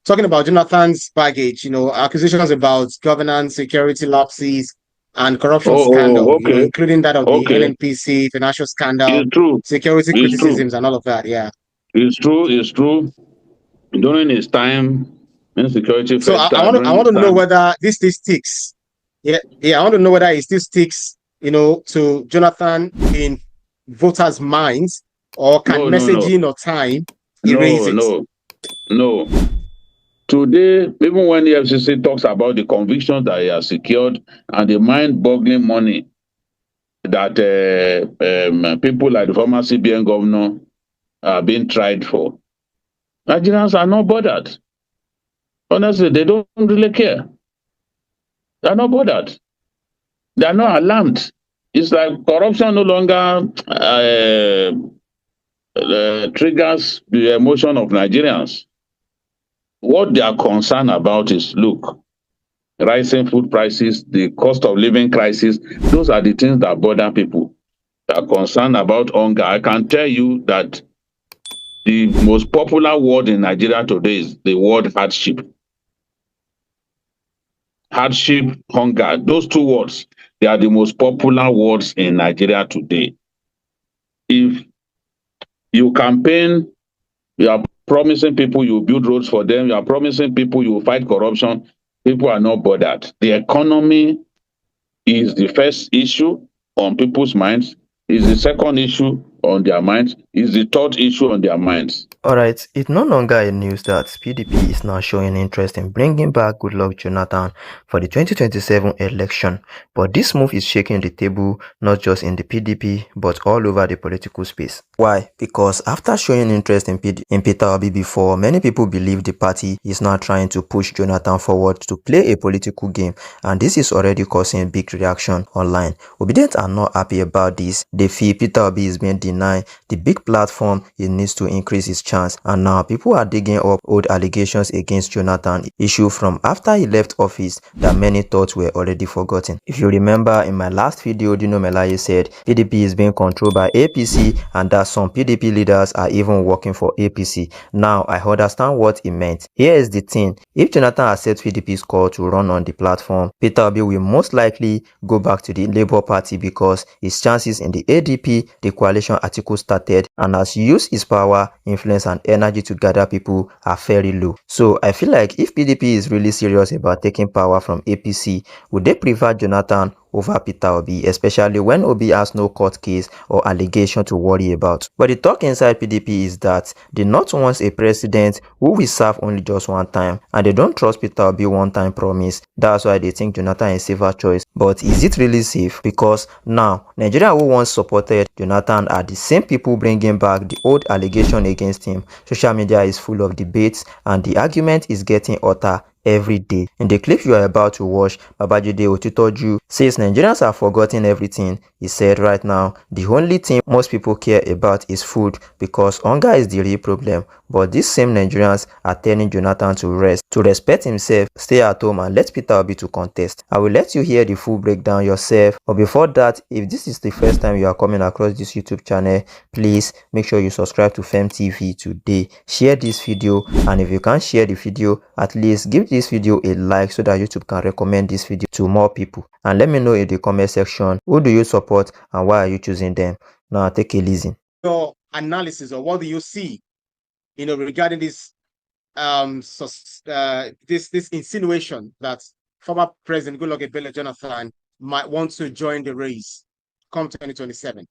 talking about Jonathan's baggage, accusations about governance, security lapses, and corruption Oh, scandal, okay. including that of the Okay. NNPC, financial scandal, It's true. security It's true. criticisms, and all of that. Yeah. It's true. It's true. During his time, insecurity So first I time, want to I during want his to know time. whether this still sticks. Yeah, yeah. I want to know whether it still sticks, to Jonathan in voters' minds, or can No, no, no. messaging or time erase No, it? no, no. Today, even when the FCC talks about the convictions that he has secured and the mind-boggling money that people like the former CBN governor are being tried for, Nigerians are not bothered. Honestly, they don't really care. They are not bothered. They are not alarmed. It's like corruption no longer triggers the emotion of Nigerians. What they are concerned about is, look, rising food prices, the cost of living crisis, those are the things that bother people. They are concerned about hunger. I can tell you that the most popular word in Nigeria today is the word hardship. Hardship, hunger, those two words, they are the most popular words in Nigeria today. If you campaign, you are promising people you build roads for them, you are promising people you will fight corruption, people are not bothered. The economy is the first issue on people's minds, is the second issue on their minds, is the third issue on their minds. Alright, it's no longer a news that PDP is now showing interest in bringing back Goodluck Jonathan for the 2027 election, but this move is shaking the table not just in the PDP but all over the political space. Why? Because after showing interest in Peter Obi before, many people believe the party is now trying to push Jonathan forward to play a political game, and this is already causing big reaction online. Obidients are not happy about this. They feel Peter Obi is being denied the big platform he needs to increase his chance, and now people are digging up old allegations against Jonathan, issue from after he left office that many thought were already forgotten. If you remember in my last video, Dino Melaye said PDP is being controlled by APC and that some PDP leaders are even working for APC. Now I understand what he meant. Here is the thing: if Jonathan accepts PDP's call to run on the platform, Peter Obi will most likely go back to the Labour Party because his chances in the ADP, the coalition article started, and has used his power, influence and energy to gather people, are very low. So I feel like if PDP is really serious about taking power from APC, would they prefer Jonathan over Peter Obi, especially when Obi has no court case or allegation to worry about? But the talk inside PDP is that they not want a president who will serve only just one time, and they don't trust Peter Obi one-time promise. That's why they think Jonathan is a safer choice. But is it really safe? Because now Nigeria who once supported Jonathan are the same people bringing back the old allegation against him. Social media is full of debates and the argument is getting hotter every day. In the clip you are about to watch, Babajide Otitoju says Nigerians have forgotten everything. He said right now the only thing most people care about is food because hunger is the real problem. But these same Nigerians are telling Jonathan to rest, to respect himself, stay at home and let Peter Obi to contest. I will let you hear the full breakdown yourself. But before that, if this is the first time you are coming across this YouTube channel, please make sure you subscribe to FemTV today. Share this video, and if you can't share the video, at least give this video a like so that YouTube can recommend this video to more people. And let me know in the comment section, who do you support and why are you choosing them? Now take a listen. Your analysis, or what do you see, regarding this this insinuation that former President Goodluck Jonathan might want to join the race come 2027?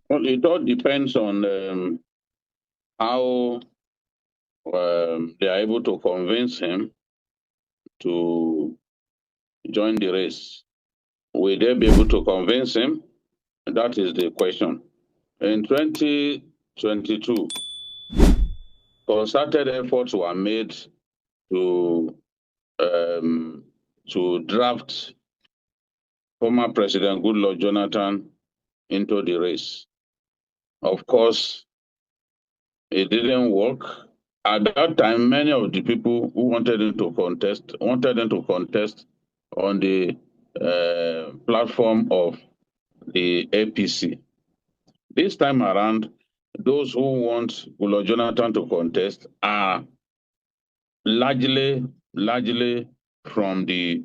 Well, it all depends on how they are able to convince him to join the race. Will they be able to convince him? That is the question. In 2022, concerted efforts were made to draft former President Goodluck Jonathan into the race. Of course, it didn't work. At that time, many of the people who wanted him to contest on the platform of the APC. This time around, those who want Goodluck Jonathan to contest are largely from the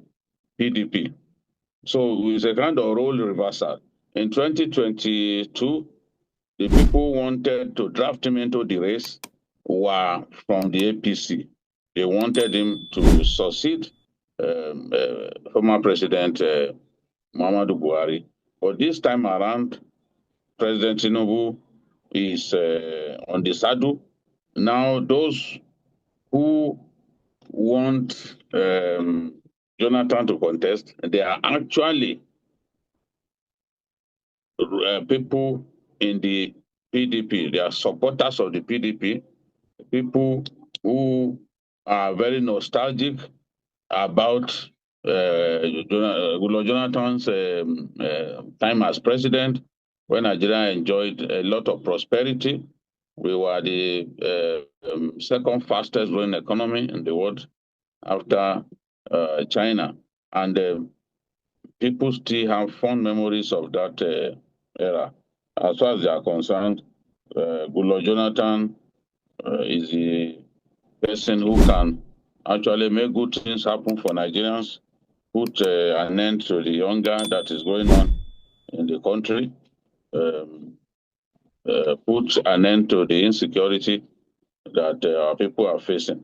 PDP. So it's a kind of role reversal. In 2022, the people who wanted to draft him into the race were from the APC. They wanted him to succeed former President Muhammadu Buhari. But this time around, President Tinubu is on the saddle. Now, those who want Jonathan to contest, they are actually people in the PDP. They are supporters of the PDP, people who are very nostalgic about Goodluck Jonathan's time as president, when Nigeria enjoyed a lot of prosperity. We were the second fastest growing economy in the world after China. And people still have fond memories of that era. As far as they are concerned, Goodluck Jonathan is the person who can actually make good things happen for Nigerians, put an end to the hunger that is going on in the country, put an end to the insecurity that our people are facing.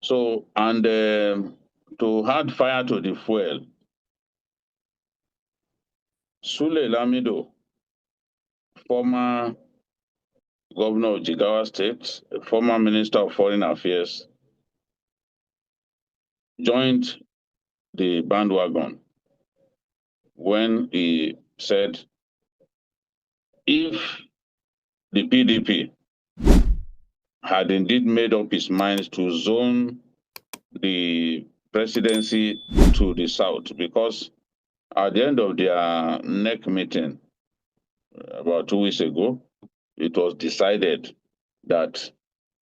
So, and to add fire to the fuel, Sule Lamido, former governor of Jigawa State, former Minister of Foreign Affairs, joined the bandwagon when he said, if the PDP had indeed made up its mind to zone the presidency to the south, because at the end of their NEC meeting about 2 weeks ago, it was decided that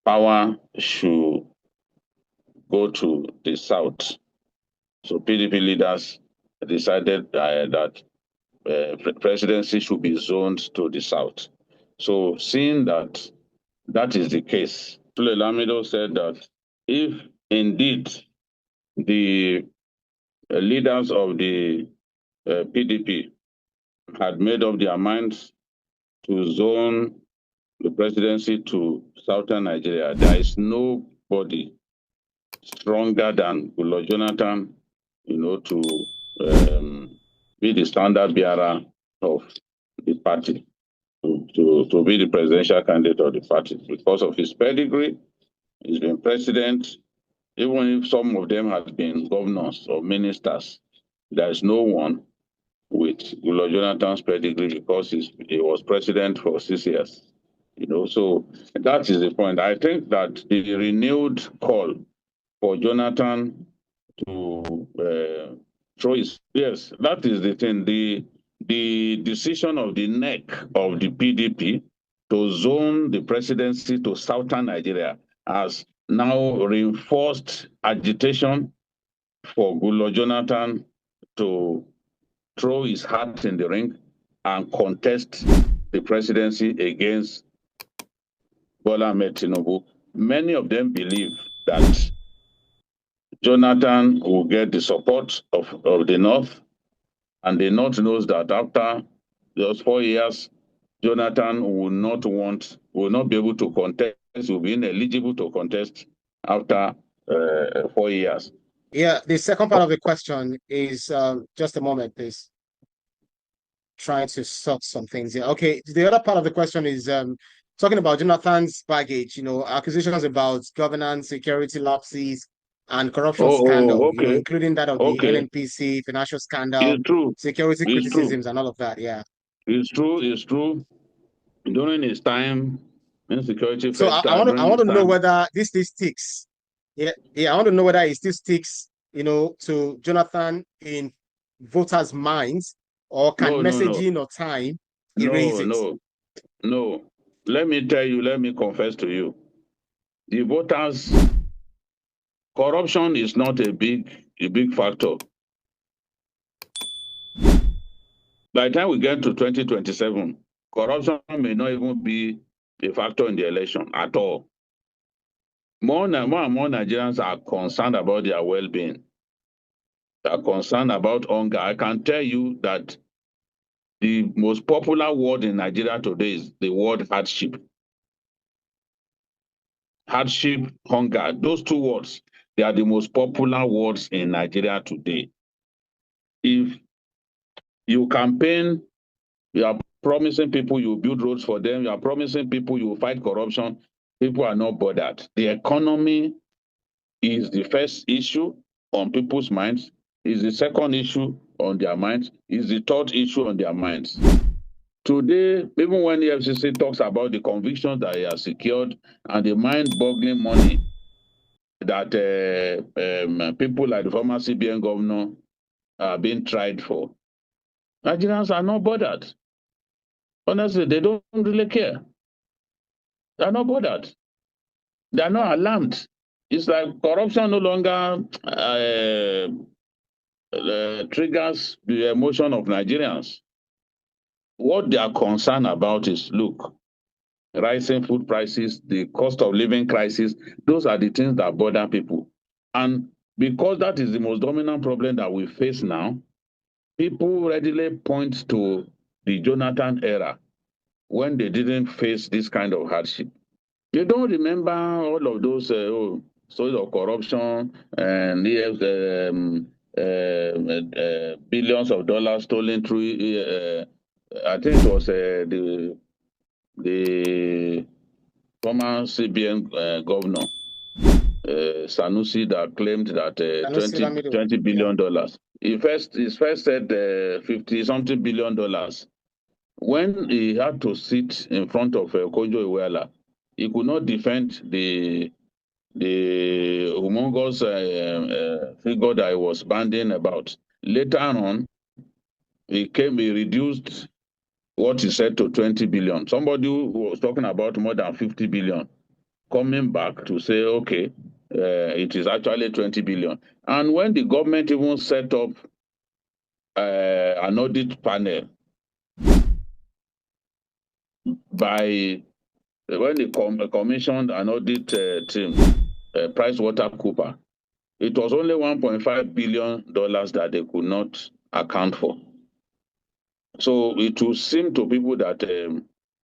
power should go to the south. So PDP leaders decided that presidency should be zoned to the south. So seeing that that is the case, Sule Lamido said that if indeed the leaders of the PDP had made up their minds to zone the presidency to southern Nigeria, there is nobody stronger than Goodluck Jonathan, to be the standard bearer of the party, to be the presidential candidate of the party. Because of his pedigree, he's been president. Even if some of them have been governors or ministers, there is no one with Goodluck Jonathan's pedigree, because he was president for 6 years. So that is the point. I think that the renewed call for Jonathan to throw his, yes, that is the thing. The decision of the NEC of the PDP to zone the presidency to southern Nigeria has now reinforced agitation for Goodluck Jonathan to throw his hat in the ring and contest the presidency against Bola Ahmed Tinubu. Many of them believe that Jonathan will get the support of the North, and the North knows that after those 4 years, Jonathan will not be able to contest, will be ineligible to contest after 4 years. Yeah, the second part of the question is just a moment, please. Trying to sort some things here. Okay, the other part of the question is talking about Jonathan's baggage, accusations about governance, security lapses, and corruption scandal, okay. Including that of the NNPC, financial scandal, security criticisms, and all of that. Yeah. It's true. During his time, insecurity. So I want to know whether this still sticks. Yeah, I want to know whether it still sticks, to Jonathan in voters' minds, or can messaging or time erase it? No. Let me confess to you. The voters, corruption is not a big factor. By the time we get to 2027, corruption may not even be a factor in the election at all. more and more Nigerians are concerned about their well-being. They are concerned about hunger. I can tell you that the most popular word in Nigeria today is the word hardship. Hardship, hunger, those two words, they are the most popular words in Nigeria today. If you campaign, you are promising people you build roads for them, you are promising people you will fight corruption, people are not bothered. The economy is the first issue on people's minds, is the second issue on their minds, is the third issue on their minds. Today, even when the FCC talks about the convictions that he has secured and the mind-boggling money that people like the former CBN governor are being tried for, Nigerians are not bothered. Honestly, they don't really care. They are not bothered. They are not alarmed. It's like corruption no longer triggers the emotion of Nigerians. What they are concerned about is, look, rising food prices, the cost of living crisis, those are the things that bother people. And because that is the most dominant problem that we face now, people readily point to the Jonathan era when they didn't face this kind of hardship. You don't remember all of those stories of corruption and billions of dollars stolen through, I think it was the former CBN governor, Sanusi, that claimed that $20 billion. He first said $50-something billion. When he had to sit in front of Kojo Iweala, he could not defend the humongous figure that he was banding about. Later on, he reduced what he said to 20 billion. Somebody who was talking about more than 50 billion coming back to say, okay, it is actually 20 billion. And when the government even set up an audit panel when they commissioned an audit team, PricewaterhouseCoopers, it was only $1.5 billion that they could not account for. So it will seem to people that